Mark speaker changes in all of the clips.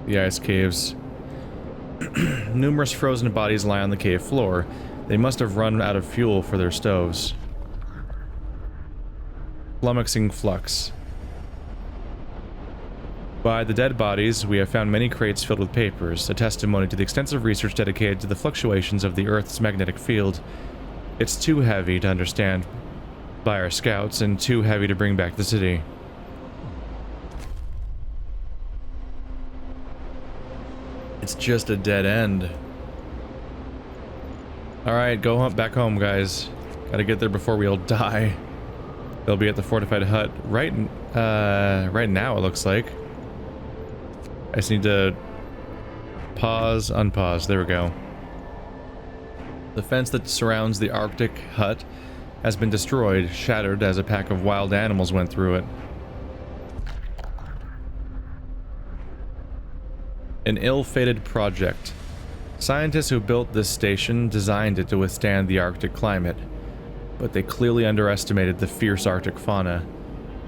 Speaker 1: The ice caves. Numerous frozen bodies lie on the cave floor. They must have run out of fuel for their stoves. Flummoxing flux. By the dead bodies, we have found many crates filled with papers, a testimony to the extensive research dedicated to the fluctuations of the Earth's magnetic field. It's too heavy to understand by our scouts, and too heavy to bring back to the city. It's just a dead end. Alright, go back home, guys. Gotta get there before we all die. They'll be at the fortified hut right now, it looks like. I just need to pause, unpause. There we go. The fence that surrounds the Arctic hut has been destroyed, shattered as a pack of wild animals went through it. An ill-fated project. Scientists who built this station designed it to withstand the Arctic climate, but they clearly underestimated the fierce Arctic fauna.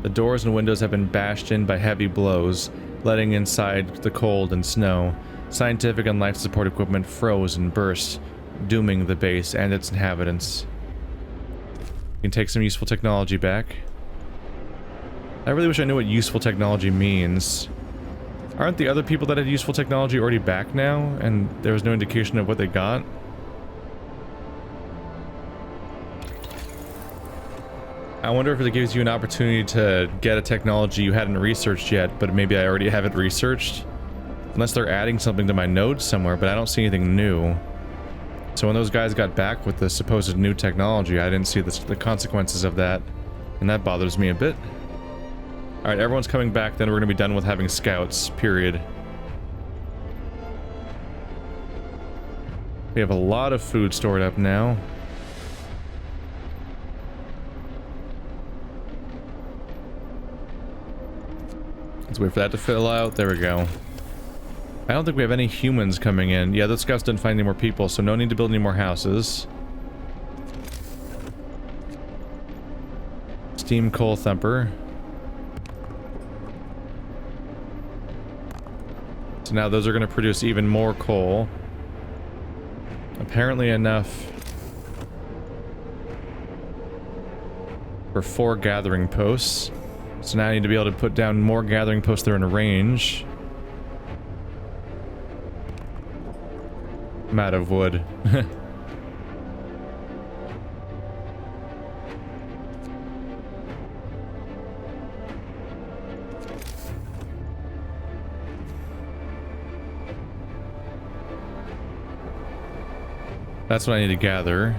Speaker 1: The doors and windows have been bashed in by heavy blows, letting inside the cold and snow. Scientific and life support equipment froze and burst, dooming the base and its inhabitants. You can take some useful technology back. I really wish I knew what useful technology means. Aren't the other people that had useful technology already back now, and there was no indication of what they got? I wonder if it gives you an opportunity to get a technology you hadn't researched yet, but maybe I already have it researched. Unless they're adding something to my nodes somewhere, but I don't see anything new. So when those guys got back with the supposed new technology, I didn't see the consequences of that, and that bothers me a bit. Alright, everyone's coming back, then we're gonna be done with having scouts, period. We have a lot of food stored up now. Let's wait for that to fill out. There we go. I don't think we have any humans coming in. Yeah, those scouts didn't find any more people, so no need to build any more houses. Steam coal thumper. So now those are going to produce even more coal. Apparently enough for 4 gathering posts. So now I need to be able to put down more gathering posts that are in range. I'm out of wood. That's what I need to gather. Are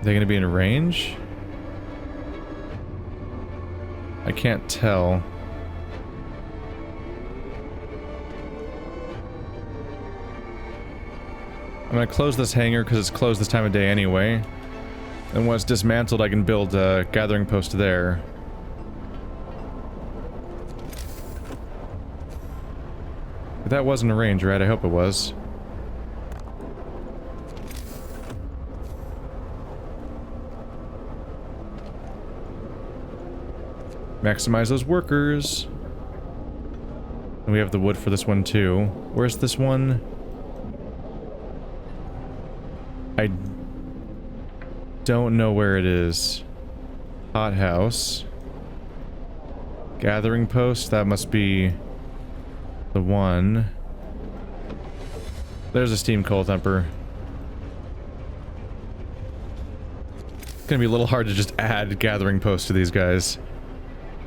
Speaker 1: they going to be in range? I can't tell. I'm going to close this hangar because it's closed this time of day anyway. And once dismantled, I can build a gathering post there. But that wasn't a range, right? I hope it was. Maximize those workers. And we have the wood for this one too. Where's this one? I don't know where it is. Hothouse. Gathering post, that must be the one. There's a steam coal thumper. It's gonna be a little hard to just add gathering posts to these guys.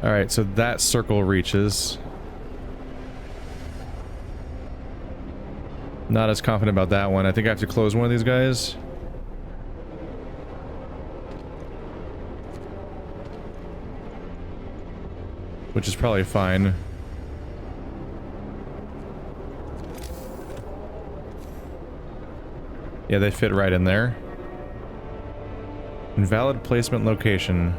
Speaker 1: Alright, so that circle reaches. Not as confident about that one. I think I have to close one of these guys. Which is probably fine. Yeah, they fit right in there. Invalid placement location.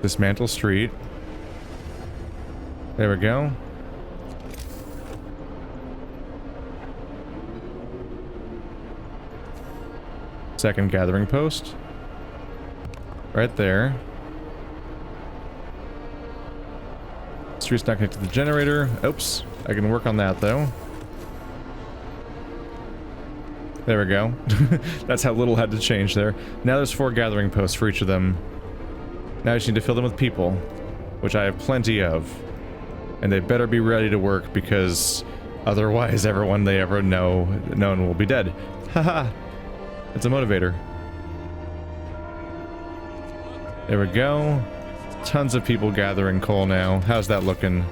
Speaker 1: Dismantle street. There we go. Second gathering post. Right there. Street's not connected to the generator. Oops. I can work on that, though. There we go. That's how little had to change there. Now there's 4 gathering posts for each of them. Now I just need to fill them with people, which I have plenty of. And they better be ready to work, because otherwise everyone they ever known will be dead. Haha. It's a motivator. There we go. Tons of people gathering coal now. How's that looking?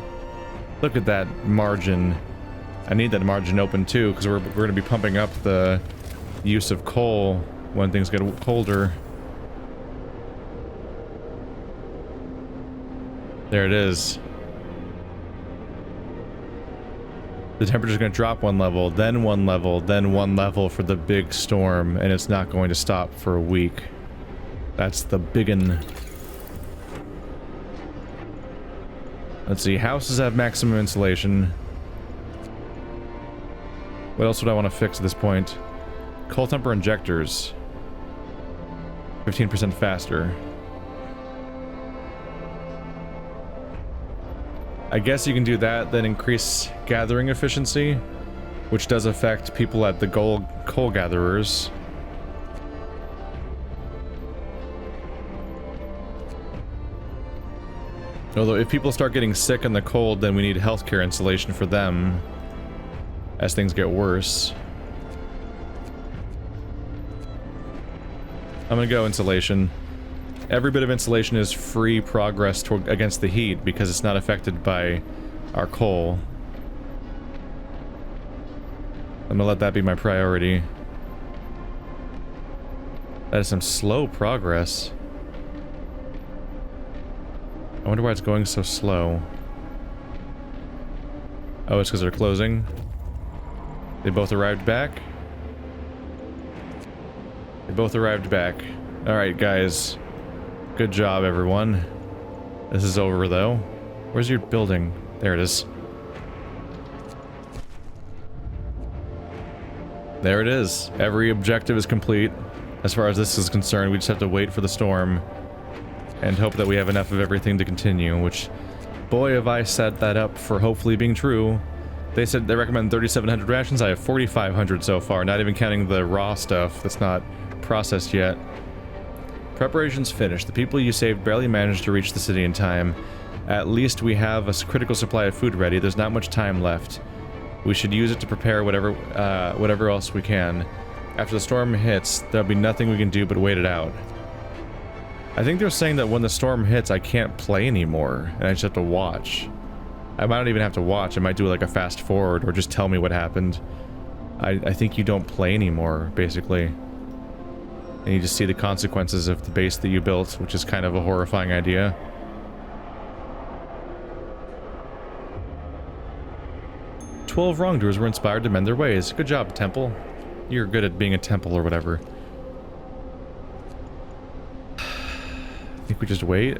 Speaker 1: Look at that margin. I need that margin open too, because we're going to be pumping up the use of coal when things get colder. There it is. The temperature's going to drop 1 level, then 1 level, then 1 level for the big storm, and it's not going to stop for a week. That's the biggin. Let's see, houses have maximum insulation. What else would I want to fix at this point? Coal temper injectors. 15% faster. I guess you can do that, then increase gathering efficiency, which does affect people at the coal gatherers. Although if people start getting sick in the cold, then we need healthcare insulation for them as things get worse. I'm gonna go insulation. Every bit of insulation is free progress against the heat because it's not affected by our coal. I'm gonna let that be my priority. That is some slow progress. I wonder why it's going so slow. Oh, it's because they're closing. They both arrived back. They both arrived back. Alright, guys. Good job, everyone. This is over, though. Where's your building? There it is. There it is. Every objective is complete. As far as this is concerned, we just have to wait for the storm and hope that we have enough of everything to continue, which, boy, have I set that up for hopefully being true. They said they recommend 3,700 rations. I have 4,500 so far, not even counting the raw stuff that's not processed yet. Preparations finished. The people you saved barely managed to reach the city in time. At least we have a critical supply of food ready. There's not much time left. We should use it to prepare whatever else we can. After the storm hits, there'll be nothing we can do but wait it out. I think they're saying that when the storm hits, I can't play anymore, and I just have to watch. I might not even have to watch. I might do like a fast forward or just tell me what happened. I think you don't play anymore, basically. And you just see the consequences of the base that you built, which is kind of a horrifying idea. "12 wrongdoers were inspired to mend their ways. Good job, Temple. You're good at being a temple or whatever." I think we just wait.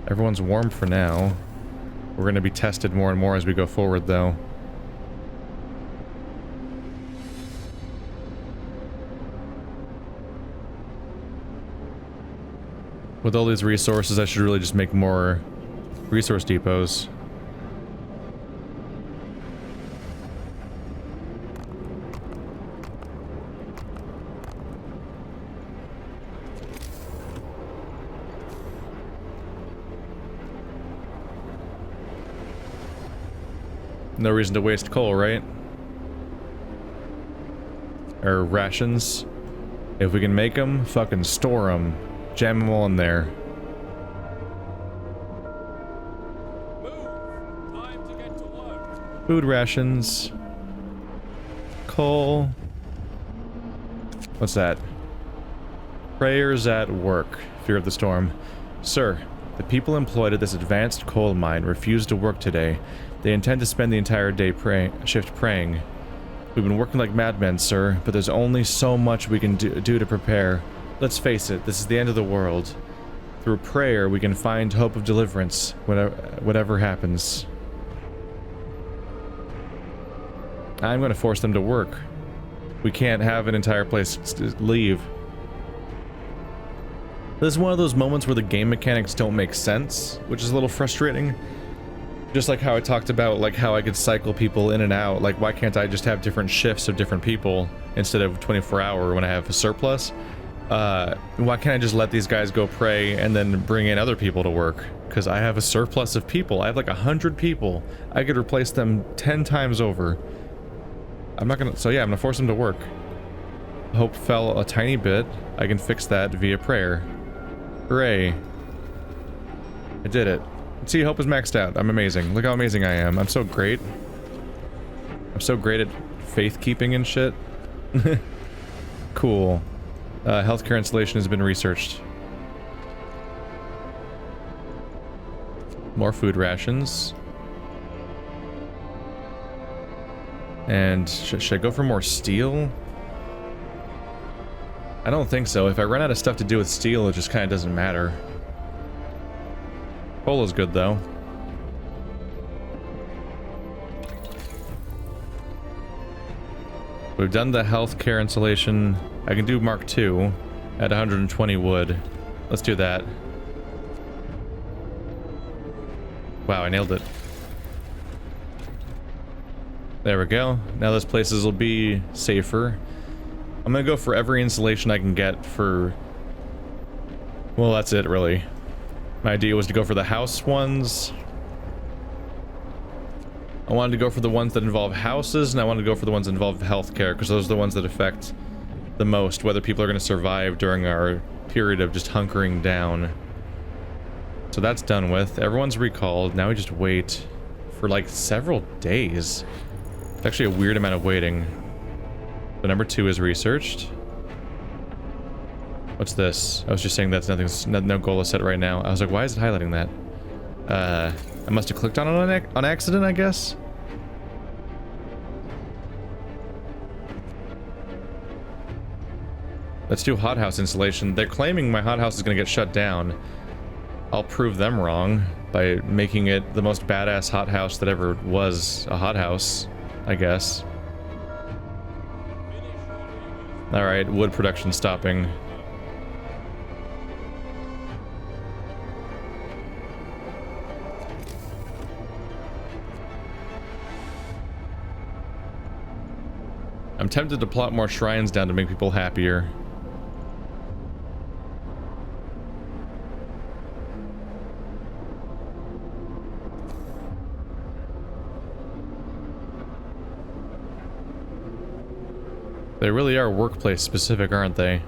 Speaker 1: Everyone's warm for now. We're going to be tested more and more as we go forward, though. With all these resources, I should really just make more resource depots. No reason to waste coal, right? Or rations. If we can make them, fucking store them. Jam them all in there.
Speaker 2: Move! Time to get to work.
Speaker 1: Food rations. Coal. What's that? Prayers at work. Fear of the storm. Sir, the people employed at this advanced coal mine refused to work today. They intend to spend the entire day shift praying. We've been working like madmen, sir, but there's only so much we can do to prepare. Let's face it, this is the end of the world. Through prayer, we can find hope of deliverance, whatever happens. I'm going to force them to work. We can't have an entire place leave. This is one of those moments where the game mechanics don't make sense, which is a little frustrating. Just like how I talked about, like how I could cycle people in and out. Like, why can't I just have different shifts of different people instead of 24-hour when I have a surplus? Why can't I just let these guys go pray and then bring in other people to work? Because I have a surplus of people. I have like 100 people. I could replace them 10 times over. I'm not gonna... So yeah, I'm gonna force them to work. Hope fell a tiny bit. I can fix that via prayer. Hooray. I did it. See, hope is maxed out. I'm amazing. Look how amazing I am. I'm so great. I'm so great at faith keeping and shit. Cool. Healthcare installation has been researched. More food rations. And should I go for more steel? I don't think so. If I run out of stuff to do with steel, it just kind of doesn't matter. Coal is good, though. We've done the healthcare installation. I can do Mark II at 120 wood. Let's do that. Wow, I nailed it. There we go. Now those places will be safer. I'm gonna go for every installation I can get for... Well, that's it, really. My idea was to go for the house ones. I wanted to go for the ones that involve houses, and I wanted to go for the ones that involve healthcare, because those are the ones that affect the most, whether people are going to survive during our period of just hunkering down. So that's done with. Everyone's recalled. Now we just wait for like several days. It's actually a weird amount of waiting. So number 2 is researched. What's this? I was just saying that's no goal is set right now. I was like, why is it highlighting that? I must have clicked on it on accident, I guess. Let's do hothouse installation. They're claiming my hothouse is going to get shut down. I'll prove them wrong by making it the most badass hothouse that ever was a hothouse, I guess. Alright, wood production stopping. I'm tempted to plot more shrines down to make people happier. They really are workplace specific, aren't they?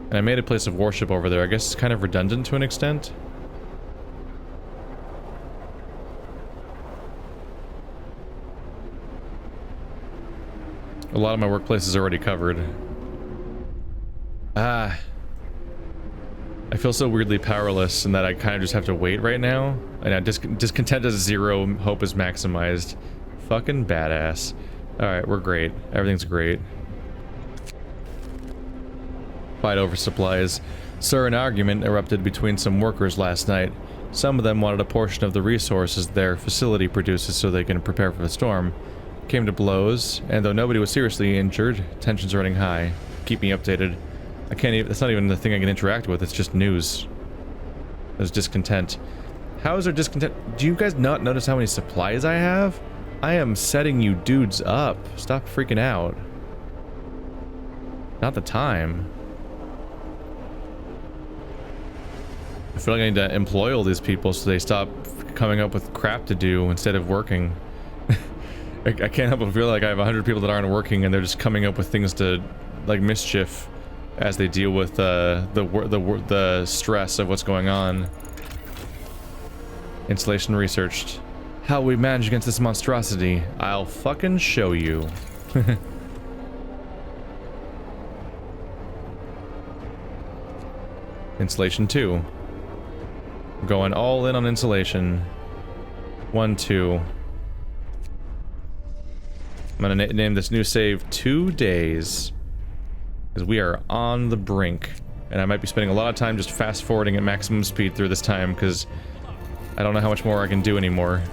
Speaker 1: And I made a place of worship over there. I guess it's kind of redundant to an extent. A lot of my workplace is already covered. I feel so weirdly powerless in that I kind of just have to wait right now. And I'm discontent is 0, hope is maximized. Fucking badass. Alright, we're great. Everything's great. Fight over supplies. Sir, an argument erupted between some workers last night. Some of them wanted a portion of the resources their facility produces so they can prepare for the storm. Came to blows, and though nobody was seriously injured, tensions are running high. Keep me updated. I can't even, that's not even the thing I can interact with, it's just news. There's discontent. How is there discontent? Do you guys not notice how many supplies I have? I am setting you dudes up. Stop freaking out. Not the time. I feel like I need to employ all these people so they stop coming up with crap to do instead of working. I can't help but feel like I have 100 people that aren't working and they're just coming up with things to, like, mischief as they deal with the stress of what's going on. Installation researched. How we manage against this monstrosity? I'll fucking show you. Installation 2. Going all in on insulation. 1, 2. I'm gonna name this new save 2 days. Because we are on the brink. And I might be spending a lot of time just fast forwarding at maximum speed through this time, because I don't know how much more I can do anymore.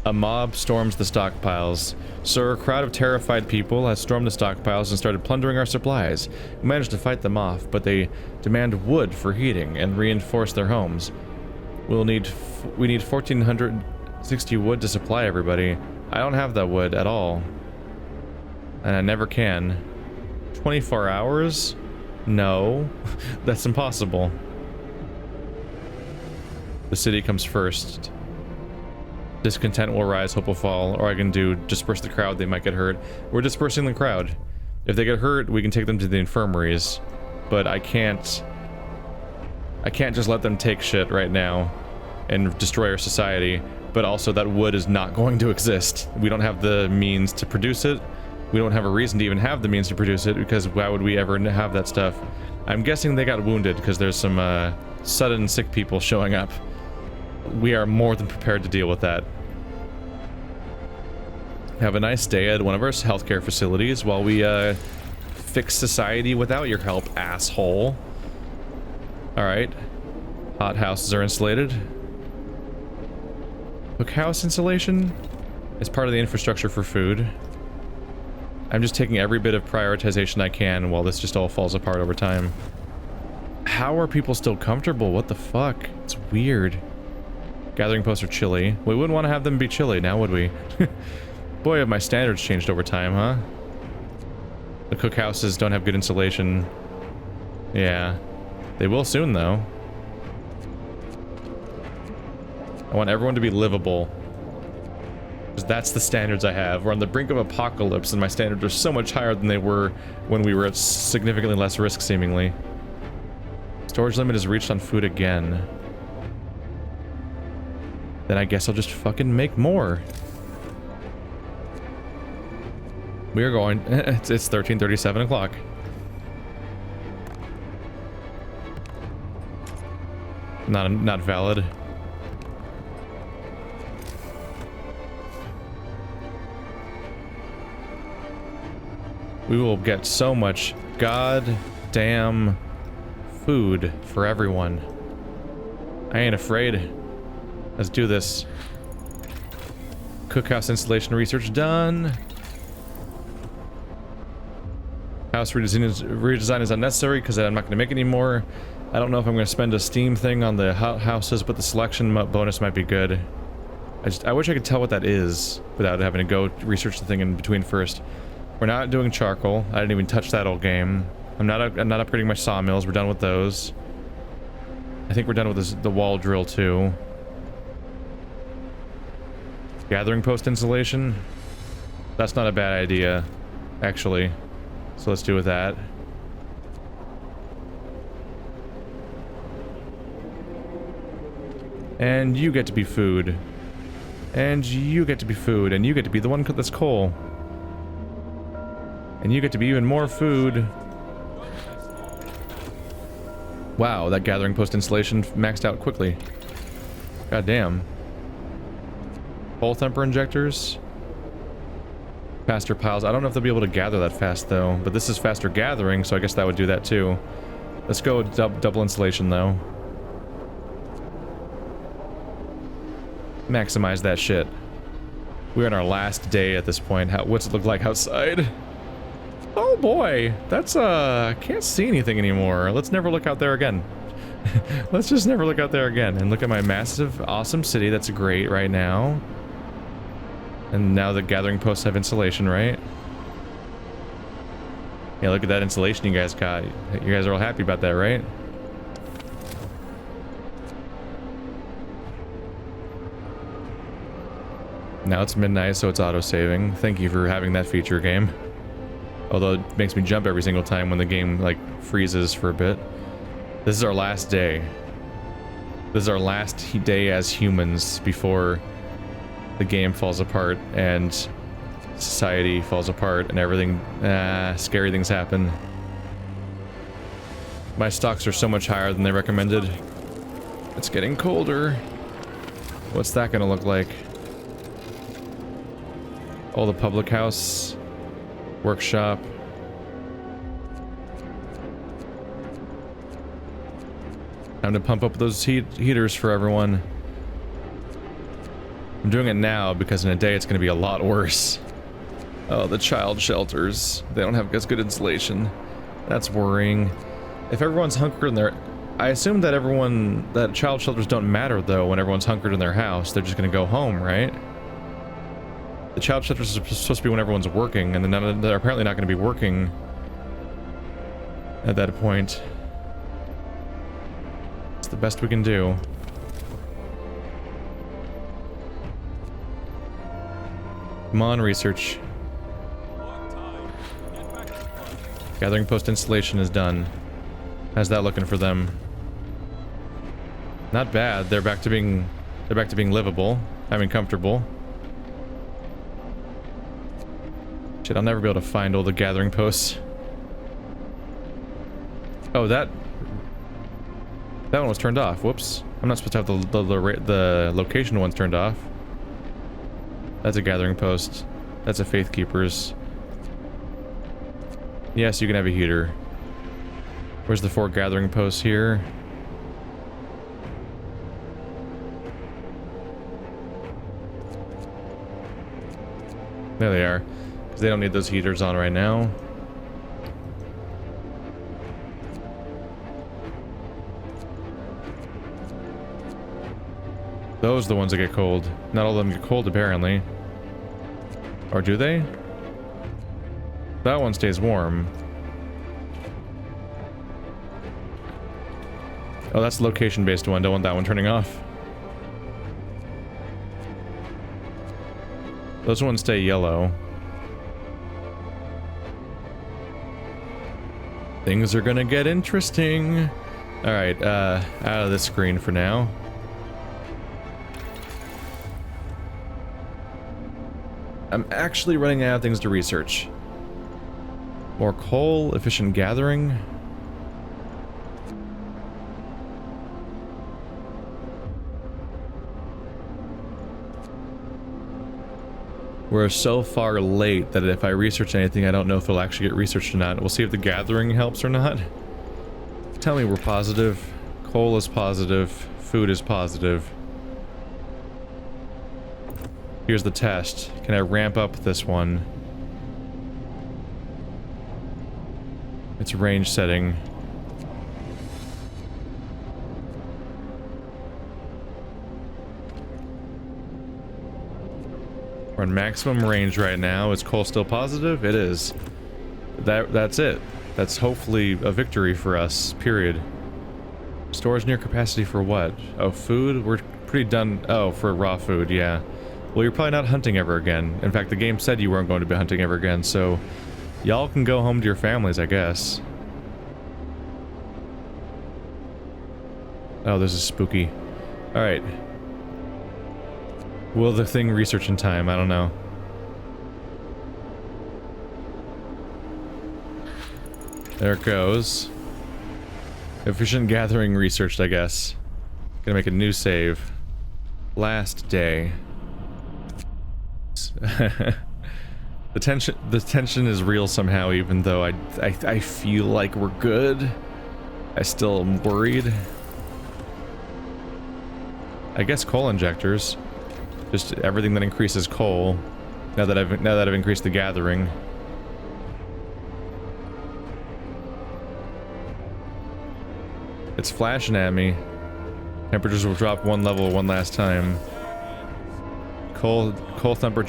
Speaker 1: A mob storms the stockpiles. Sir, a crowd of terrified people has stormed the stockpiles and started plundering our supplies. We managed to fight them off, but they demand wood for heating and reinforce their homes. We need 1,460 wood to supply everybody. I don't have that wood at all. And I never can. 24 hours? No. That's impossible. The city comes first. Discontent will rise, hope will fall, or I can do disperse the crowd, they might get hurt. We're dispersing the crowd. If they get hurt, we can take them to the infirmaries. But I can't just let them take shit right now and destroy our society. But also that wood is not going to exist. We don't have the means to produce it. We don't have a reason to even have the means to produce it, because why would we ever have that stuff? I'm guessing they got wounded because there's some sudden sick people showing up. We are more than prepared to deal with that. Have a nice day at one of our healthcare facilities while we fix society without your help, asshole. Alright. Hothouses are insulated. Cookhouse installation is part of the infrastructure for food. I'm just taking every bit of prioritization I can while this just all falls apart over time. How are people still comfortable? What the fuck? It's weird. Gathering posts are chilly. We wouldn't want to have them be chilly now, would we? Boy, have my standards changed over time, huh? The cookhouses don't have good insulation. Yeah. They will soon, though. I want everyone to be livable. Because that's the standards I have. We're on the brink of apocalypse, and my standards are so much higher than they were when we were at significantly less risk, seemingly. Storage limit is reached on food again. Then I guess I'll just fucking make more. We are going. It's 13:37 o'clock. Not valid. We will get so much goddamn food for everyone. I ain't afraid. Let's do this. Cookhouse installation research done. House redesign is unnecessary because I'm not going to make any more. I don't know if I'm going to spend a Steam thing on the houses, but the selection bonus might be good. I wish I could tell what that is without having to go research the thing in between first. We're not doing charcoal. I didn't even touch that old game. I'm not upgrading my sawmills. We're done with those. I think we're done with the wall drill too. Gathering post installation. That's not a bad idea, actually. So let's do with that. And you get to be food. And you get to be food. And you get to be the one that's coal. And you get to be even more food. Wow, that gathering post installation maxed out quickly. God damn. Coal temper injectors. Faster piles. I don't know if they'll be able to gather that fast though, but this is faster gathering, so I guess that would do that too. Let's go double installation though. Maximize that shit. We're on our last day at this point. What's it look like outside? Oh boy, that's I can't see anything anymore. Let's never look out there again. Let's just never look out there again and look at my massive, awesome city that's great right now. And now the gathering posts have insulation, right? Yeah, look at that insulation you guys got. You guys are all happy about that, right? Now it's midnight, so it's auto-saving. Thank you for having that feature, game. Although it makes me jump every single time when the game, like, freezes for a bit. This is our last day. This is our last day as humans before the game falls apart and society falls apart and everything, scary things happen. My stocks are so much higher than they recommended. It's getting colder. What's that gonna look like? Oh, the public house. Workshop. Time to pump up those heaters for everyone. I'm doing it now because in a day it's going to be a lot worse. Oh, the child shelters. They don't have as good insulation. That's worrying. If everyone's hunkered in their... I assume that child shelters don't matter, though, when everyone's hunkered in their house. They're just going to go home, right? The child shelters are supposed to be when everyone's working, and they're apparently not going to be working at that point. It's the best we can do. Come on, research. Gathering post installation is done. How's that looking for them? Not bad. They're back to being livable. I mean, comfortable. Shit, I'll never be able to find all the gathering posts. Oh, that one was turned off. Whoops. I'm not supposed to have the location ones turned off. That's a gathering post. That's a Faith Keeper's. Yes, you can have a heater. Where's the 4 gathering posts here? There they are. Because they don't need those heaters on right now. Those are the ones that get cold. Not all of them get cold, apparently. Or do they? That one stays warm. Oh, that's the location-based one. Don't want that one turning off. Those ones stay yellow. Things are gonna get interesting. Alright, out of this screen for now. I'm actually running out of things to research. More coal, efficient gathering. We're so far late that if I research anything, I don't know if it'll actually get researched or not. We'll see if the gathering helps or not. Tell me we're positive. Coal is positive. Food is positive. Here's the test. Can I ramp up this one? It's range setting. We're on maximum range right now. Is coal still positive? It is. That's it. That's hopefully a victory for us, period. Storage near capacity for what? Oh, food? We're pretty done. Oh, for raw food, yeah. Well, you're probably not hunting ever again. In fact, the game said you weren't going to be hunting ever again, so y'all can go home to your families, I guess. Oh, this is spooky. Alright. Will the thing research in time? I don't know. There it goes. Efficient gathering researched, I guess. Gonna make a new save. Last day. The tension is real somehow, even though I feel like we're good. I still am worried. I guess coal injectors. Just everything that increases coal. Now that I've increased the gathering. It's flashing at me. Temperatures will drop 1 level one last time. Coal thumper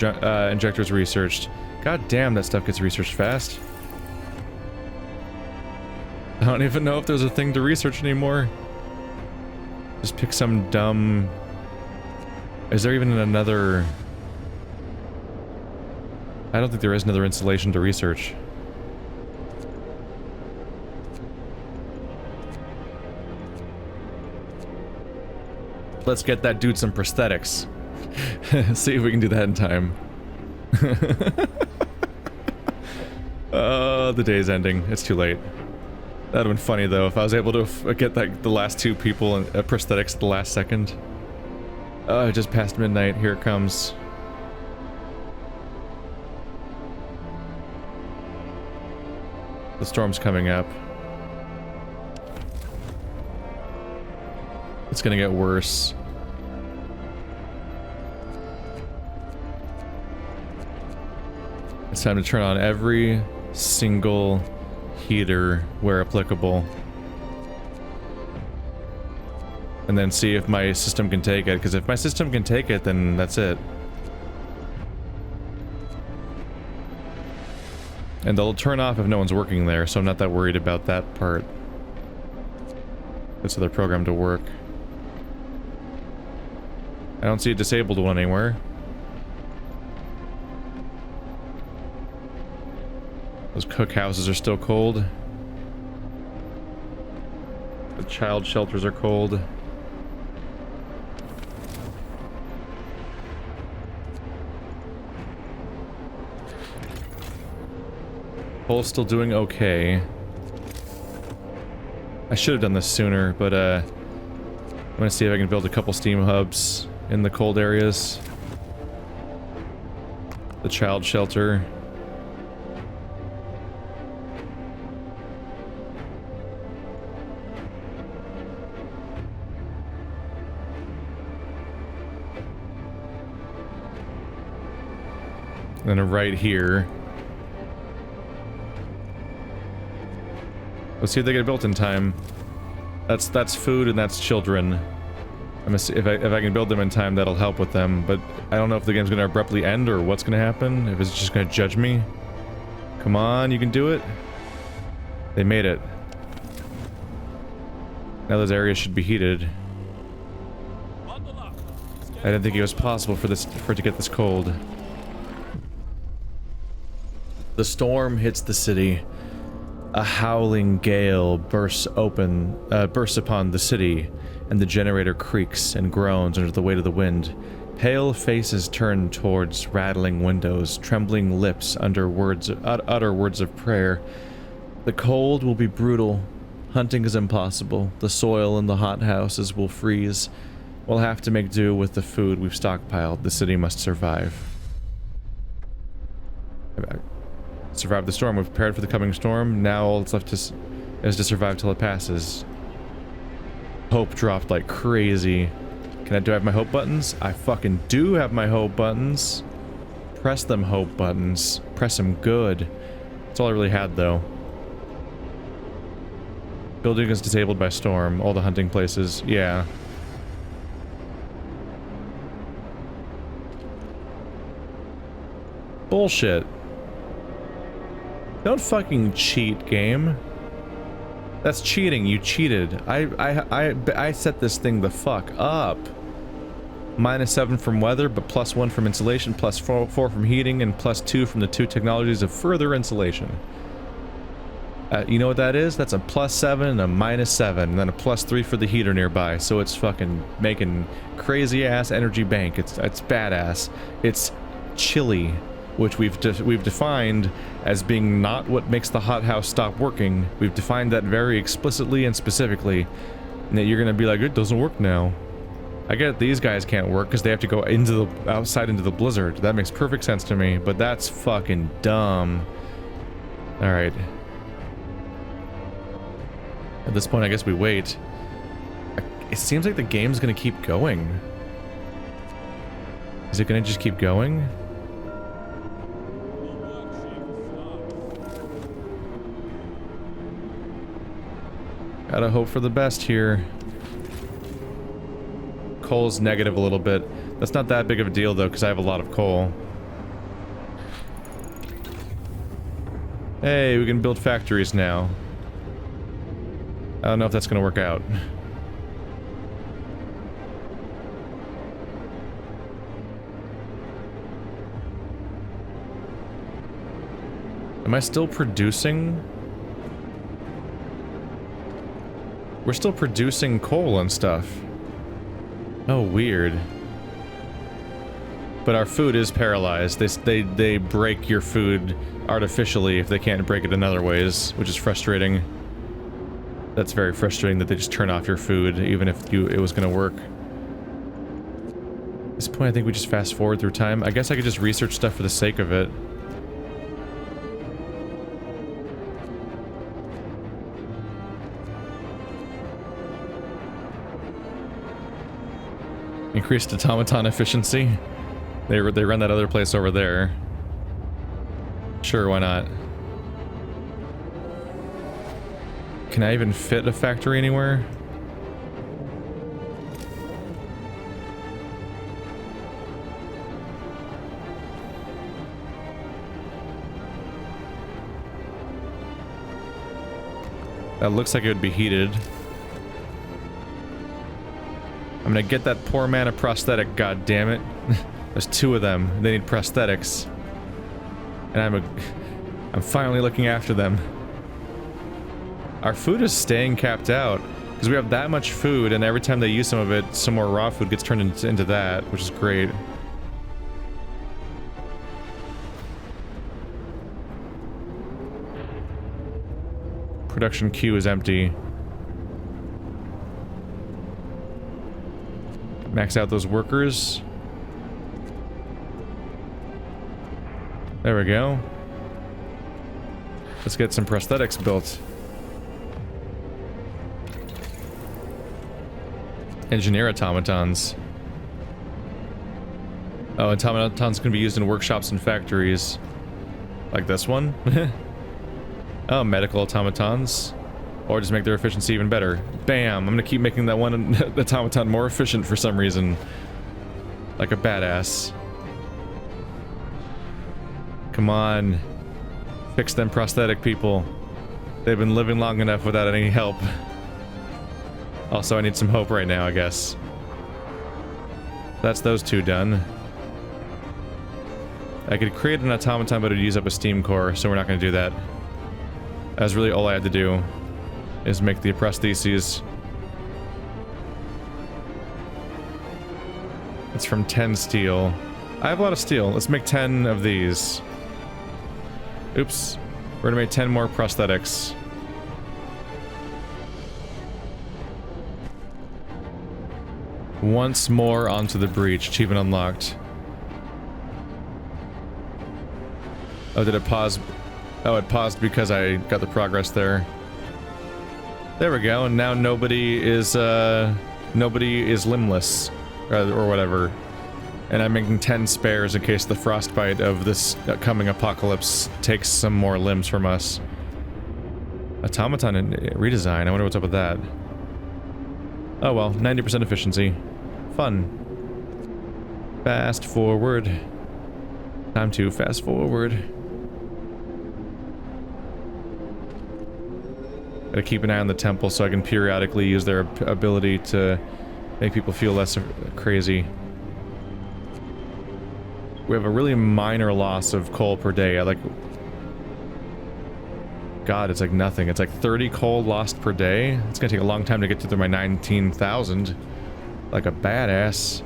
Speaker 1: injectors researched. God damn, that stuff gets researched fast. I don't even know if there's a thing to research anymore. Just pick some dumb... Is there even another... I don't think there is another installation to research. Let's get that dude some prosthetics. See if we can do that in time. The day's ending. It's too late. That'd have been funny though if I was able to get the last 2 people and prosthetics at the last second. Oh, just past midnight. Here it comes. The storm's coming up. It's gonna get worse. It's time to turn on every single heater where applicable. And then see if my system can take it, because if my system can take it, then that's it. And they'll turn off if no one's working there, so I'm not that worried about that part. This other program to work. I don't see a disabled one anywhere. Those cookhouses are still cold. The child shelters are cold. Coal's still doing okay. I should have done this sooner, but I'm gonna see if I can build a couple steam hubs in the cold areas. The child shelter. And then right here. Let's see if they get built in time. That's food and that's children. I'm gonna see if I can build them in time, that'll help with them. But I don't know if the game's gonna abruptly end or what's gonna happen. If it's just gonna judge me. Come on, you can do it. They made it. Now those areas should be heated. I didn't think it was possible for it to get this cold. The storm hits the city. A howling gale bursts upon the city, and the generator creaks and groans under the weight of the wind. Pale faces turn towards rattling windows, trembling lips utter words of prayer. The cold will be brutal. Hunting is impossible. The soil in the hothouses will freeze. We'll have to make do with the food we've stockpiled. The city must survive. Survive the storm. We've prepared for the coming storm. Now all that's left is to survive till it passes. Hope dropped like crazy. Do I have my hope buttons? I fucking do have my hope buttons. Press them hope buttons. Press them good. That's all I really had though. Building is disabled by storm. All the hunting places. Yeah. Bullshit. Don't fucking cheat, game. That's cheating. You cheated. I set this thing the fuck up. -7 from weather, but +1 from insulation, +4 from heating, and +2 from the 2 technologies of further insulation. You know what that is? That's a +7 and a -7, and then a +3 for the heater nearby. So it's fucking making crazy ass energy bank. It's badass. It's chilly, which we've defined as being not what makes the hothouse stop working. We've defined that very explicitly and specifically. And that you're gonna be like, it doesn't work now. I get these guys can't work because they have to go outside into the blizzard. That makes perfect sense to me, but that's fucking dumb. Alright. At this point, I guess we wait. It seems like the game's gonna keep going. Is it gonna just keep going? Gotta hope for the best here. Coal's negative a little bit. That's not that big of a deal though, because I have a lot of coal. Hey, we can build factories now. I don't know if that's gonna work out. Am I still producing? We're still producing coal and stuff. Oh, weird. But our food is paralyzed. They break your food artificially if they can't break it in other ways, which is frustrating. That's very frustrating that they just turn off your food, even if it was gonna work. At this point, I think we just fast forward through time. I guess I could just research stuff for the sake of it. Increased automaton efficiency. They run that other place over there. Sure, why not? Can I even fit a factory anywhere? That looks like it would be heated. I'm gonna get that poor man a prosthetic, god damn it. There's two of them. They need prosthetics. And I'm finally looking after them. Our food is staying capped out because we have that much food, and every time they use some of it, some more raw food gets turned into that, which is great. Production queue is empty. Max out those workers. There we go. Let's get some prosthetics built. Engineer automatons. Oh, automatons can be used in workshops and factories. Like this one. Oh, medical automatons. Or just make their efficiency even better. Bam! I'm gonna keep making that one automaton more efficient for some reason. Like a badass. Come on. Fix them prosthetic people. They've been living long enough without any help. Also, I need some hope right now, I guess. That's those two done. I could create an automaton, but it'd use up a steam core, so we're not going to do that. That's really all I had to do, is make the prostheses. It's from 10 steel. I have a lot of steel. Let's make 10 of these. Oops. We're going to make 10 more prosthetics. Once more onto the breach. Achievement unlocked. Oh, did it pause? Oh, it paused because I got the progress there. There we go, and now nobody is limbless, or whatever. And I'm making 10 spares in case the frostbite of this coming apocalypse takes some more limbs from us. Automaton and redesign, I wonder what's up with that. Oh well, 90% efficiency. Fun. Fast forward. Time to fast forward. Gotta keep an eye on the temple so I can periodically use their ability to make people feel less crazy. We have a really minor loss of coal per day. God, it's like nothing. It's like 30 coal lost per day. It's gonna take a long time to get to my 19,000. Like a badass.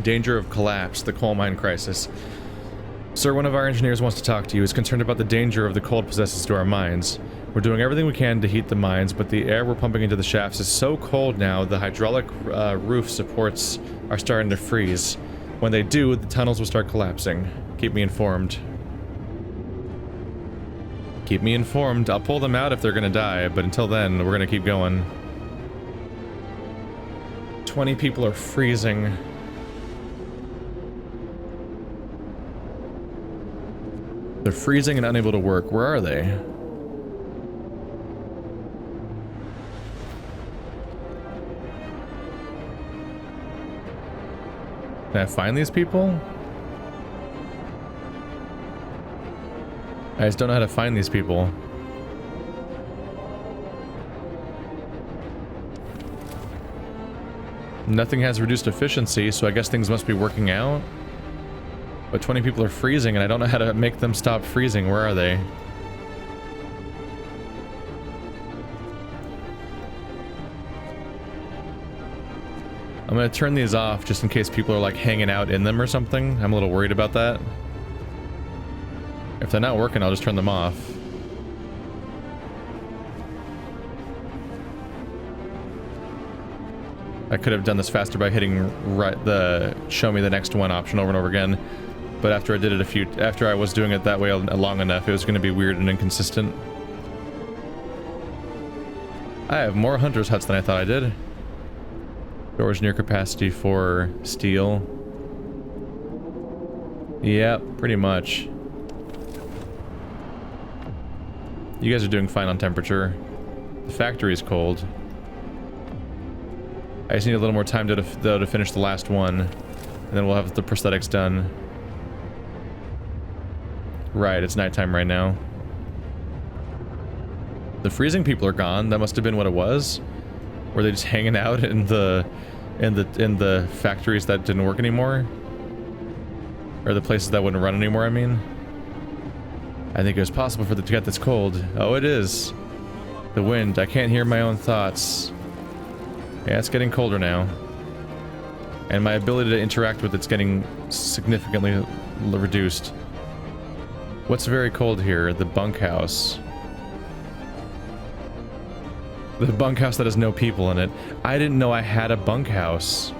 Speaker 1: Danger of collapse, the coal mine crisis. Sir, one of our engineers wants to talk to you. He's concerned about the danger of the cold possesses to our mines. We're doing everything we can to heat the mines, but the air we're pumping into the shafts is so cold now, the hydraulic roof supports are starting to freeze. When they do, the tunnels will start collapsing. Keep me informed. Keep me informed. I'll pull them out if they're gonna die, but until then, we're gonna keep going. 20 people are freezing. They're freezing and unable to work. Where are they? Can I find these people? I just don't know how to find these people. Nothing has reduced efficiency, so I guess things must be working out. But 20 people are freezing, and I don't know how to make them stop freezing. Where are they? I'm gonna turn these off just in case people are like hanging out in them or something. I'm a little worried about that. If they're not working, I'll just turn them off. I could have done this faster by hitting the show me the next one option over and over again. But after I did it after I was doing it that way long enough, it was going to be weird and inconsistent. I have more hunters' huts than I thought I did. Storage near capacity for steel. Yep, pretty much. You guys are doing fine on temperature. The factory's cold. I just need a little more time though to finish the last one. And then we'll have the prosthetics done. Right, it's nighttime right now. The freezing people are gone. That must have been what it was. Were they just hanging out in the factories that didn't work anymore? Or the places that wouldn't run anymore, I mean? I think it was possible for it to get this cold. Oh, it is. The wind. I can't hear my own thoughts. Yeah, it's getting colder now. And my ability to interact with it's getting significantly reduced. What's very cold here? The bunkhouse. The bunkhouse that has no people in it. I didn't know I had a bunkhouse.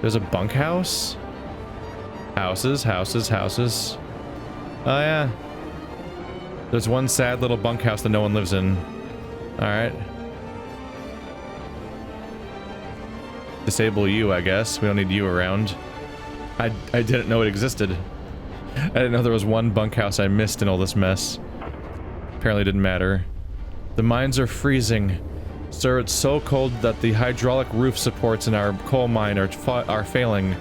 Speaker 1: There's a bunkhouse? Houses, houses, houses. Oh yeah. There's one sad little bunkhouse that no one lives in. Alright. Disable you, I guess. We don't need you around. I didn't know it existed. I didn't know there was one bunkhouse I missed in all this mess. Apparently didn't matter. The mines are freezing. Sir, it's so cold that the hydraulic roof supports in our coal mine are failing.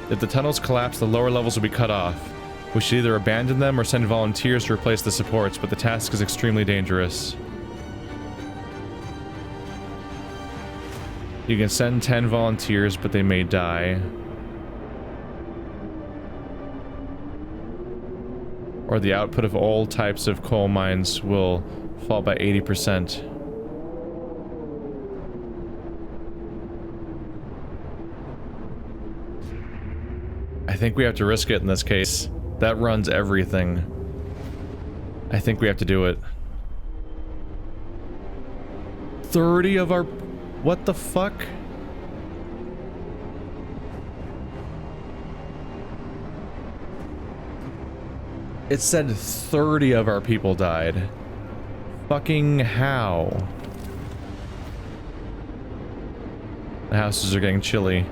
Speaker 1: If the tunnels collapse, the lower levels will be cut off. We should either abandon them or send volunteers to replace the supports, but the task is extremely dangerous. You can send 10 volunteers, but they may die. Or the output of all types of coal mines will fall by 80%. I think we have to risk it in this case. That runs everything. I think we have to do it. 30 of our... What the fuck? It said 30 of our people died. Fucking how? The houses are getting chilly.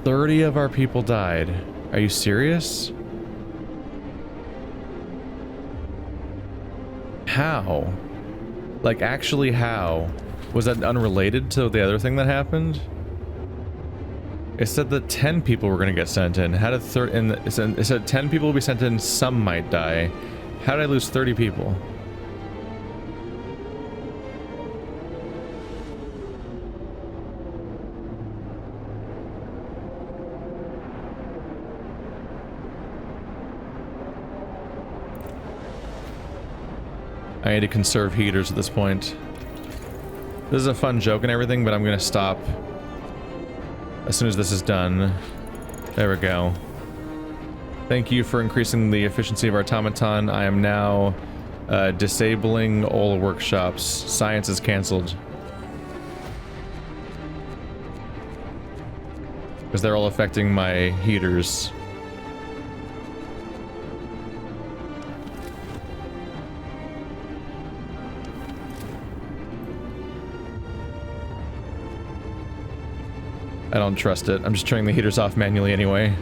Speaker 1: 30 of our people died. Are you serious? How? Like, actually how? Was that unrelated to the other thing that happened? It said that 10 people were gonna get sent in. How did it said 10 people will be sent in, some might die. How did I lose 30 people? I need to conserve heaters at this point. This is a fun joke and everything, but I'm gonna stop as soon as this is done. There we go. Thank you for increasing the efficiency of our automaton. I am now disabling all workshops. Science is cancelled. Because they're all affecting my heaters. I don't trust it. I'm just turning the heaters off manually anyway.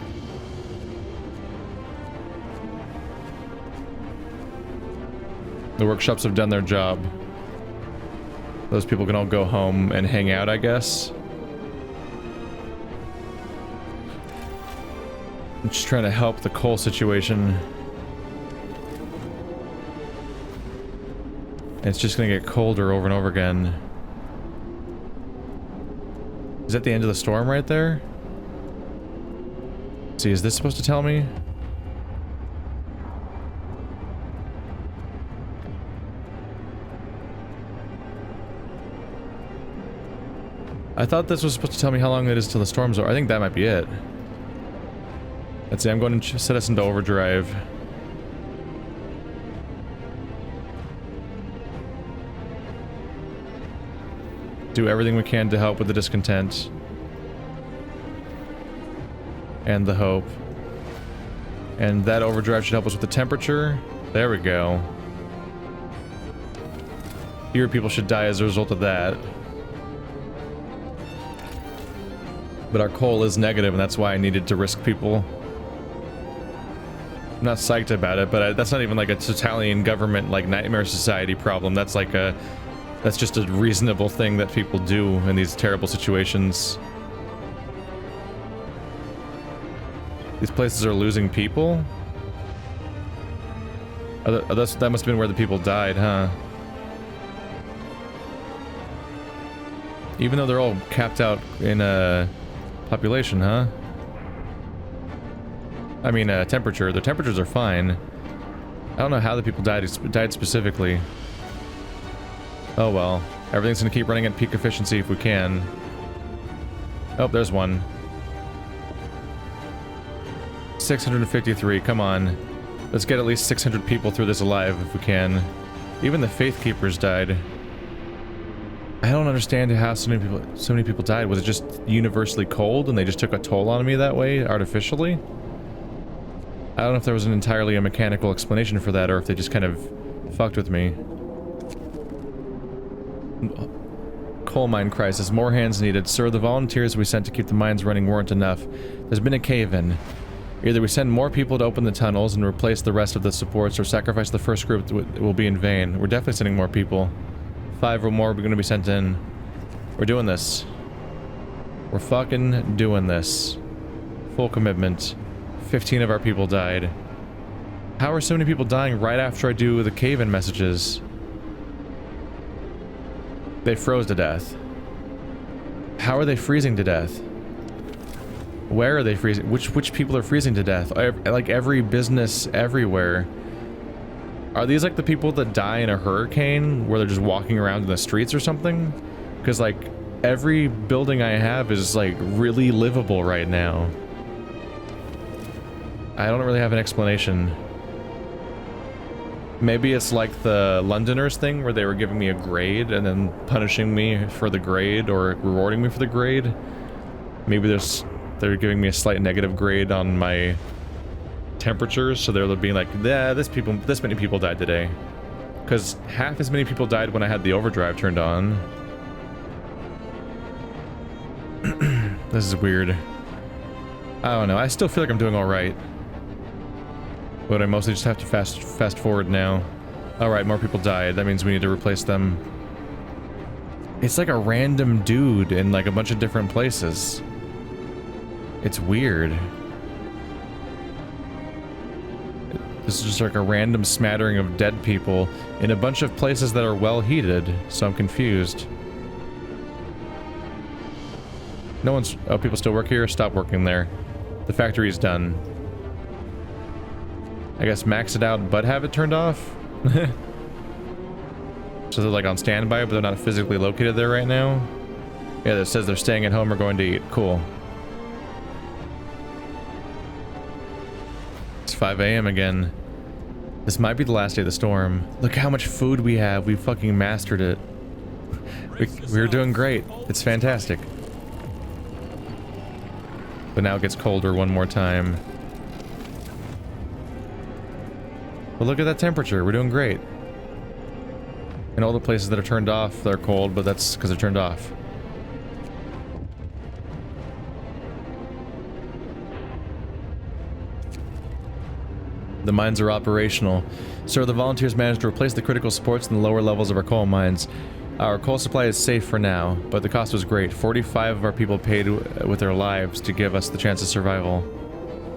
Speaker 1: The workshops have done their job. Those people can all go home and hang out, I guess. I'm just trying to help the coal situation. It's just gonna get colder over and over again. Is that the end of the storm right there? Let's see, is this supposed to tell me? I thought this was supposed to tell me how long it is till the storm's over. I think that might be it. Let's see, I'm going to set us into overdrive. Do everything we can to help with the discontent. And the hope. And that overdrive should help us with the temperature. There we go. Fewer people should die as a result of that. But our coal is negative, and that's why I needed to risk people. I'm not psyched about it, but that's not even like a totalitarian government, like nightmare society problem. That's like that's just a reasonable thing that people do in these terrible situations. These places are losing people? Oh, that must have been where the people died, huh? Even though they're all capped out in population, huh? I mean, temperature. The temperatures are fine. I don't know how the people died specifically. Oh well. Everything's gonna keep running at peak efficiency if we can. Oh, there's one. 653, come on. Let's get at least 600 people through this alive if we can. Even the Faith Keepers died. I don't understand how so many people died. Was it just universally cold and they just took a toll on me that way, artificially? I don't know if there was entirely a mechanical explanation for that or if they just kind of fucked with me. Coal mine crisis. More hands needed. Sir, the volunteers we sent to keep the mines running weren't enough. There's been a cave-in. Either we send more people to open the tunnels and replace the rest of the supports, or sacrifice the first group. It will be in vain. We're definitely sending more people. 5 or more are going to be sent in. We're doing this. We're fucking doing this. Full commitment. 15 of our people died. How are so many people dying right after I do the cave-in messages? They froze to death. How are they freezing to death? Where are they freezing? Which people are freezing to death? Like every business everywhere. Are these like the people that die in a hurricane where they're just walking around in the streets or something? Because like every building I have is like really livable right now. I don't really have an explanation. Maybe it's like the Londoners thing where they were giving me a grade and then punishing me for the grade or rewarding me for the grade. Maybe they're giving me a slight negative grade on my temperatures, so they're being like, yeah, this many people died today. Because half as many people died when I had the overdrive turned on. This is weird. I don't know, I still feel like I'm doing alright. But I mostly just have to fast forward now. Alright, more people died. That means we need to replace them. It's like a random dude in like a bunch of different places. It's weird. This is just like a random smattering of dead people in a bunch of places that are well heated, so I'm confused. No one's... Oh, people still work here? Stop working there. The factory's done. I guess max it out but have it turned off? So they're like on standby but they're not physically located there right now? Yeah, that says they're staying at home or going to eat. Cool. It's 5 a.m. again. This might be the last day of the storm. Look how much food we have. We fucking mastered it. We're doing great. It's fantastic. But now it gets colder one more time. But look at that temperature. We're doing great. And all the places that are turned off, they're cold, but that's because they're turned off. The mines are operational. Sir, the volunteers managed to replace the critical supports in the lower levels of our coal mines. Our coal supply is safe for now, but the cost was great. 45 of our people paid with their lives to give us the chance of survival.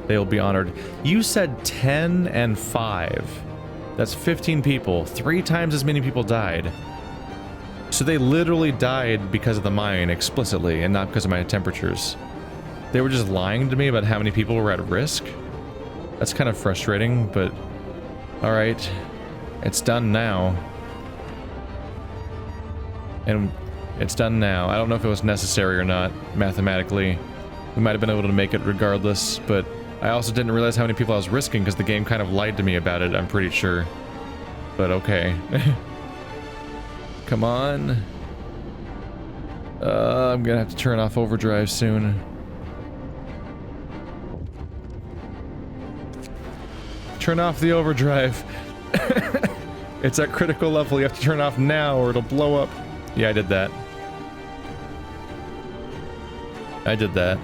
Speaker 1: They will be honored. You said 10 and 5. That's 15 people. 3 times as many people died. So they literally died because of the mine explicitly and not because of my temperatures. They were just lying to me about how many people were at risk. That's kind of frustrating, but alright. It's done now. And it's done now. I don't know if it was necessary or not, mathematically. We might have been able to make it regardless, but I also didn't realize how many people I was risking because the game kind of lied to me about it, I'm pretty sure. But okay. Come on. I'm gonna have to turn off overdrive soon. Turn off the overdrive. It's at critical level. You have to turn it off now or it'll blow up. Yeah, I did that. I did that.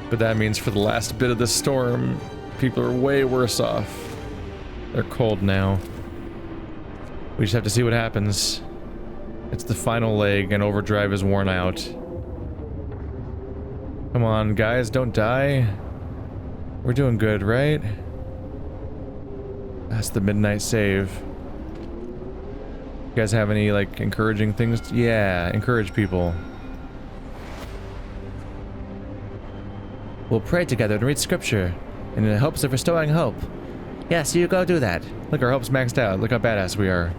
Speaker 1: But that means for the last bit of the storm, People are way worse off. They're cold now. We just have to see what happens. It's the final leg and overdrive is worn out. Come on, guys, don't die. We're doing good, right? That's the midnight save. You guys have any, like, encouraging things? Yeah, encourage people. We'll pray together and read scripture in the hopes of restoring hope. Yes, you go do that. Look, our hope's maxed out. Look how badass we are.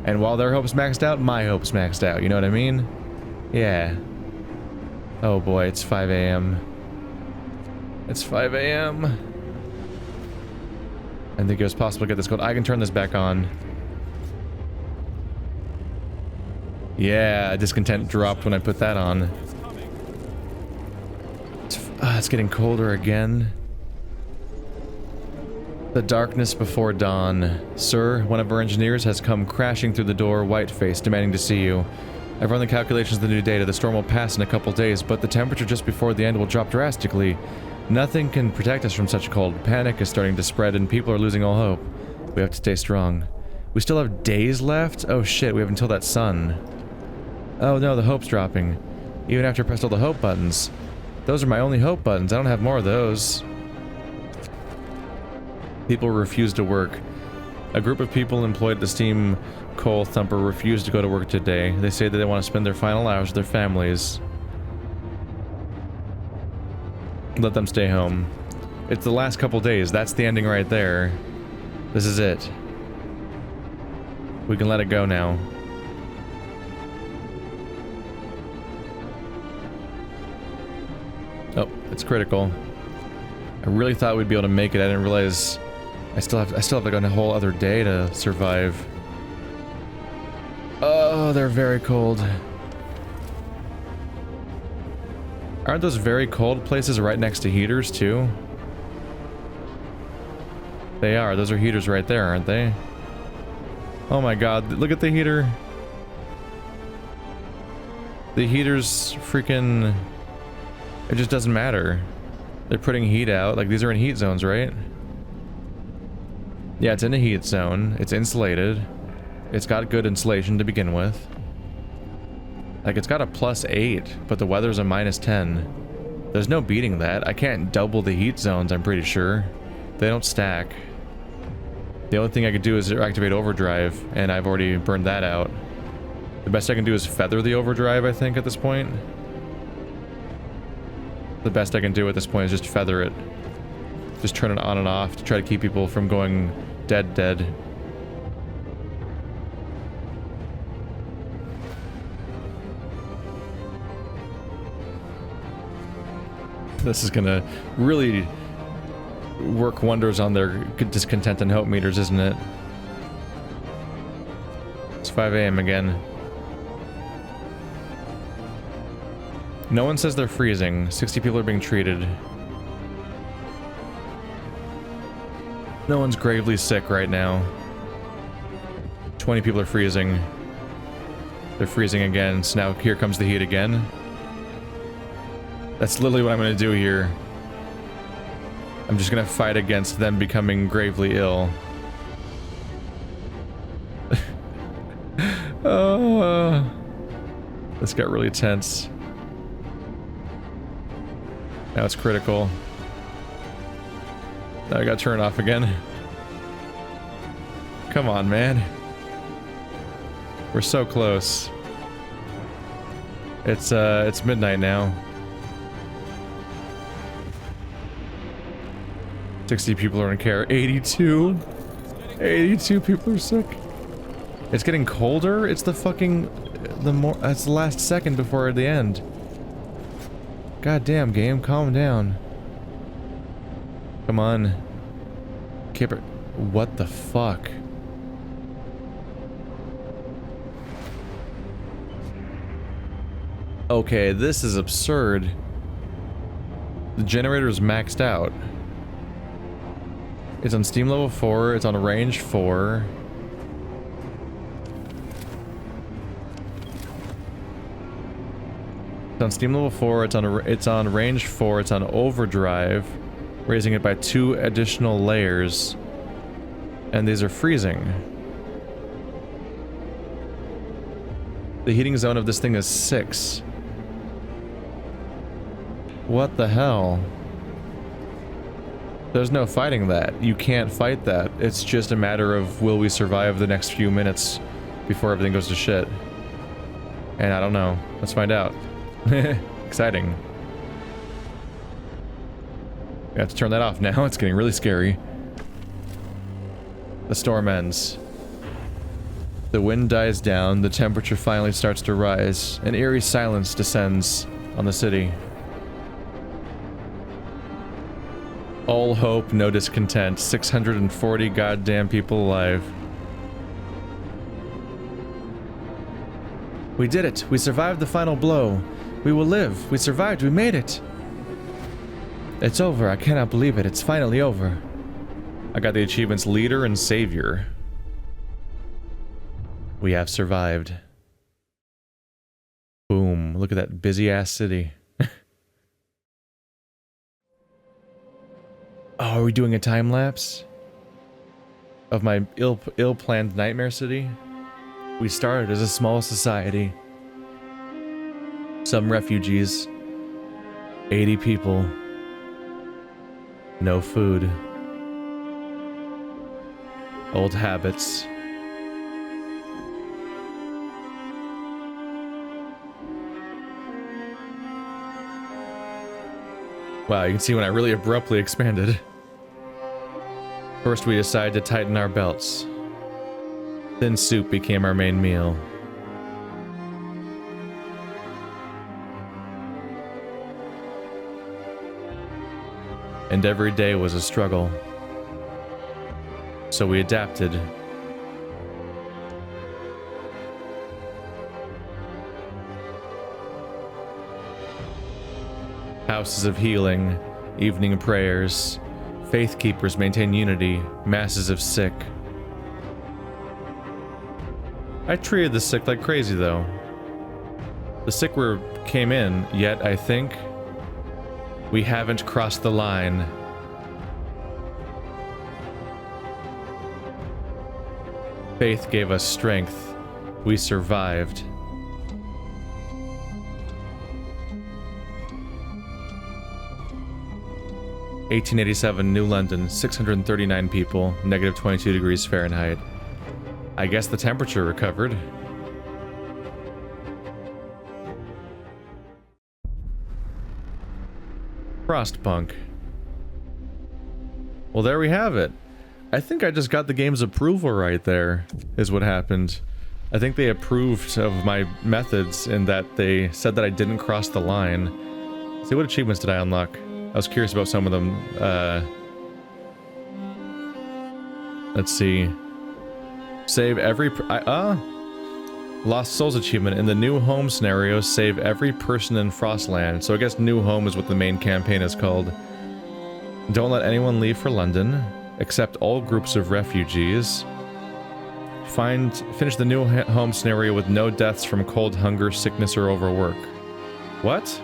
Speaker 1: And while their hope's maxed out, my hope's maxed out. You know what I mean? Yeah. Oh boy, it's 5 a.m. It's 5 a.m. I didn't think it was possible to get this gold. I can turn this back on. Yeah, discontent dropped when I put that on. It's getting colder again. The darkness before dawn. Sir, one of our engineers has come crashing through the door, white-faced, demanding to see you. I've run the calculations of the new data. The storm will pass in a couple days, but the temperature just before the end will drop drastically. Nothing can protect us from such cold. Panic is starting to spread and people are losing all hope. We have to stay strong. We still have days left? Oh shit, we have until that sun. Oh no, the hope's dropping. Even after I pressed all the hope buttons. Those are my only hope buttons. I don't have more of those. People refuse to work. A group of people employed at the steam coal thumper refused to go to work today. They say that they want to spend their final hours with their families. Let them stay home. It's the last couple days. That's the ending right there. This is it. We can let it go now. Oh, it's critical. I really thought we'd be able to make it. I didn't realize I still have like a whole other day to survive. Oh, they're very cold. Aren't those very cold places right next to heaters too? They are. Those are heaters right there, aren't they? Oh my god, look at the heater. The heater's freaking... It just doesn't matter. They're putting heat out. Like, these are in heat zones, right? Yeah, it's in a heat zone. It's insulated. It's got good insulation to begin with. Like, it's got a +8, but the weather's a -10. There's no beating that. I can't double the heat zones, I'm pretty sure. They don't stack. The only thing I could do is activate overdrive, and I've already burned that out. The best I can do is feather the overdrive, I think, at this point. The best I can do at this point is just feather it. Just turn it on and off to try to keep people from going dead. This is gonna really work wonders on their discontent and hope meters, isn't it? It's 5 a.m. again. No one says they're freezing. 60 people are being treated. No one's gravely sick right now. 20 people are freezing. They're freezing again, so now here comes the heat again. That's literally what I'm gonna do here. I'm just gonna fight against them becoming gravely ill. Oh, this got really tense. Now it's critical. Now I gotta turn it off again. Come on, man. We're so close. It's midnight now. 60 people are in care. 82? 82 people are sick. It's getting colder? It's the fucking... That's the last second before the end. God damn, game. Calm down. Come on. Keep it... What the fuck? Okay, this is absurd. The generator is maxed out. It's on steam level 4, it's on range 4. It's on steam level 4, it's on range 4, it's on overdrive. raising it by 2 additional layers. And these are freezing. The heating zone of this thing is 6. What the hell? There's no fighting that. You can't fight that. It's just a matter of will we survive the next few minutes before everything goes to shit. And I don't know. Let's find out. Exciting. We have to turn that off now. It's getting really scary. The storm ends. The wind dies down. The temperature finally starts to rise. An eerie silence descends on the city. All hope, no discontent. 640 goddamn people alive. We did it. We survived the final blow. We will live. We survived. We made it. It's over. I cannot believe it. It's finally over. I got the achievements Leader and Savior. We have survived. Boom. Look at that busy-ass city. Oh, are we doing a time-lapse? Of my ill-planned nightmare city? We started as a small society. Some refugees. 80 people. No food. Old habits. Wow, you can see when I really abruptly expanded. First we decided to tighten our belts. Then soup became our main meal. And every day was a struggle. So we adapted. Houses of healing, evening prayers, faith keepers maintain unity, masses of sick. I treated the sick like crazy though. The sick came in, yet I think we haven't crossed the line. Faith gave us strength. We survived. (1887) New London, 639 people, negative 22 degrees Fahrenheit. I guess the temperature recovered. Frostpunk. Well, there we have it. I think I just got the game's approval right there, is what happened. I think they approved of my methods in that they said that I didn't cross the line. Let's see, what achievements did I unlock? I was curious about some of them. Let's see. Save every... Lost Souls achievement. In the new home scenario, save every person in Frostland. So I guess new home is what the main campaign is called. Don't let anyone leave for London. Accept all groups of refugees. Finish the new home scenario with no deaths from cold, hunger, sickness, or overwork. What?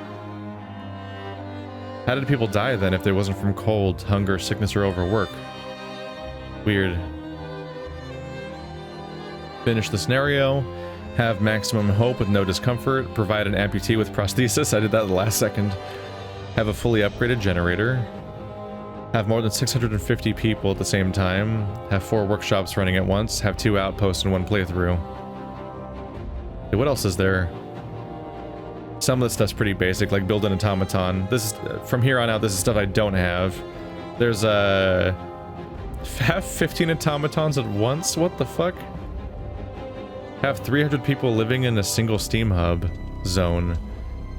Speaker 1: How did people die then if they wasn't from cold, hunger, sickness, or overwork? Weird. Finish the scenario. Have maximum hope with no discomfort. Provide an amputee with prosthesis. I did that at the last second. Have a fully upgraded generator. Have more than 650 people at the same time. Have 4 workshops running at once. Have 2 outposts in 1 playthrough. Okay, what else is there? Some of this stuff's pretty basic, like build an automaton. This is, from here on out, this is stuff I don't have. There's have 15 automatons at once? What the fuck? Have 300 people living in a single Steam Hub zone.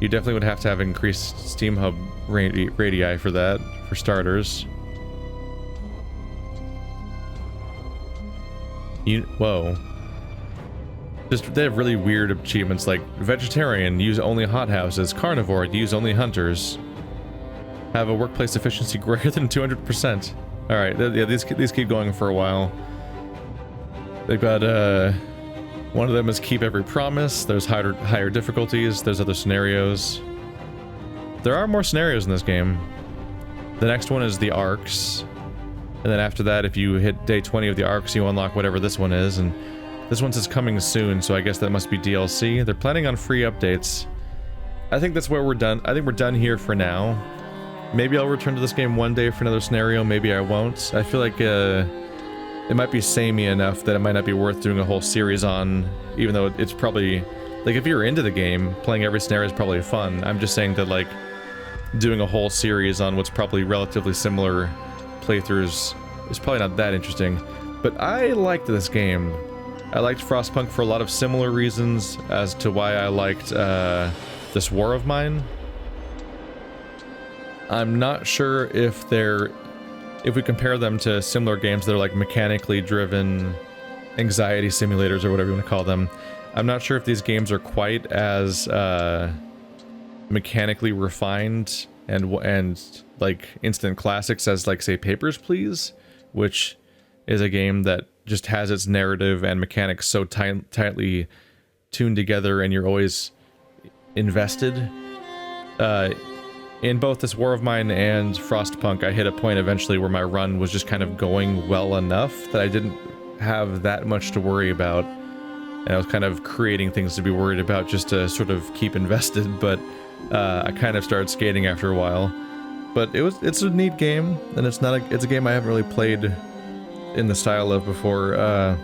Speaker 1: You definitely would have to have increased Steam Hub radii for that, for starters. Whoa. Just, they have really weird achievements like vegetarian, use only hothouses, carnivore, use only hunters. Have a workplace efficiency greater than 200%. Alright, yeah, these keep going for a while. They've got, one of them is keep every promise. There's higher difficulties. There's other scenarios. There are more scenarios in this game. The next one is the arcs. And then after that, if you hit day 20 of the arcs, you unlock whatever this one is. And this one says coming soon, so I guess that must be DLC. They're planning on free updates. I think that's where we're done. I think we're done here for now. Maybe I'll return to this game one day for another scenario, maybe I won't. I feel like it might be samey enough that it might not be worth doing a whole series on, even though it's probably... Like, if you're into the game, playing every scenario is probably fun. I'm just saying that, like, doing a whole series on what's probably relatively similar playthroughs is probably not that interesting. But I liked this game. I liked Frostpunk for a lot of similar reasons as to why I liked this War of Mine. I'm not sure if we compare them to similar games that are like mechanically driven anxiety simulators or whatever you want to call them. I'm not sure if these games are quite as mechanically refined and like instant classics as, like, say, Papers, Please, which is a game that just has its narrative and mechanics so tightly tuned together and you're always invested. In both this War of Mine and Frostpunk, I hit a point eventually where my run was just kind of going well enough that I didn't have that much to worry about. And I was kind of creating things to be worried about just to sort of keep invested, but I kind of started skating after a while. But it's a neat game, and it's a game I haven't really played in the style of before. I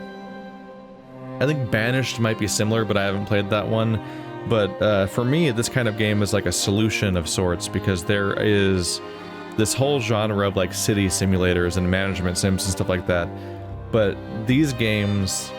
Speaker 1: think Banished might be similar, but I haven't played that one. But for me, this kind of game is like a solution of sorts, because there is this whole genre of like city simulators and management sims and stuff like that. But these games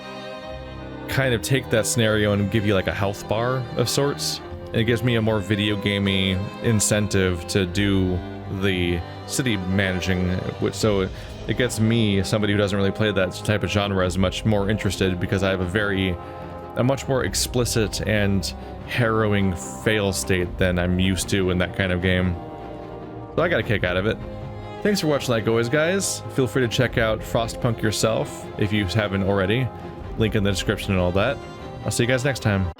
Speaker 1: kind of take that scenario and give you like a health bar of sorts. And it gives me a more video gamey incentive to do the city managing, so it gets me, somebody who doesn't really play that type of genre, as much more interested, because I have a much more explicit and harrowing fail state than I'm used to in that kind of game. So I got a kick out of it. Thanks for watching, like always, guys. Feel free to check out Frostpunk yourself if you haven't already. Link in the description and all that. I'll see you guys next time.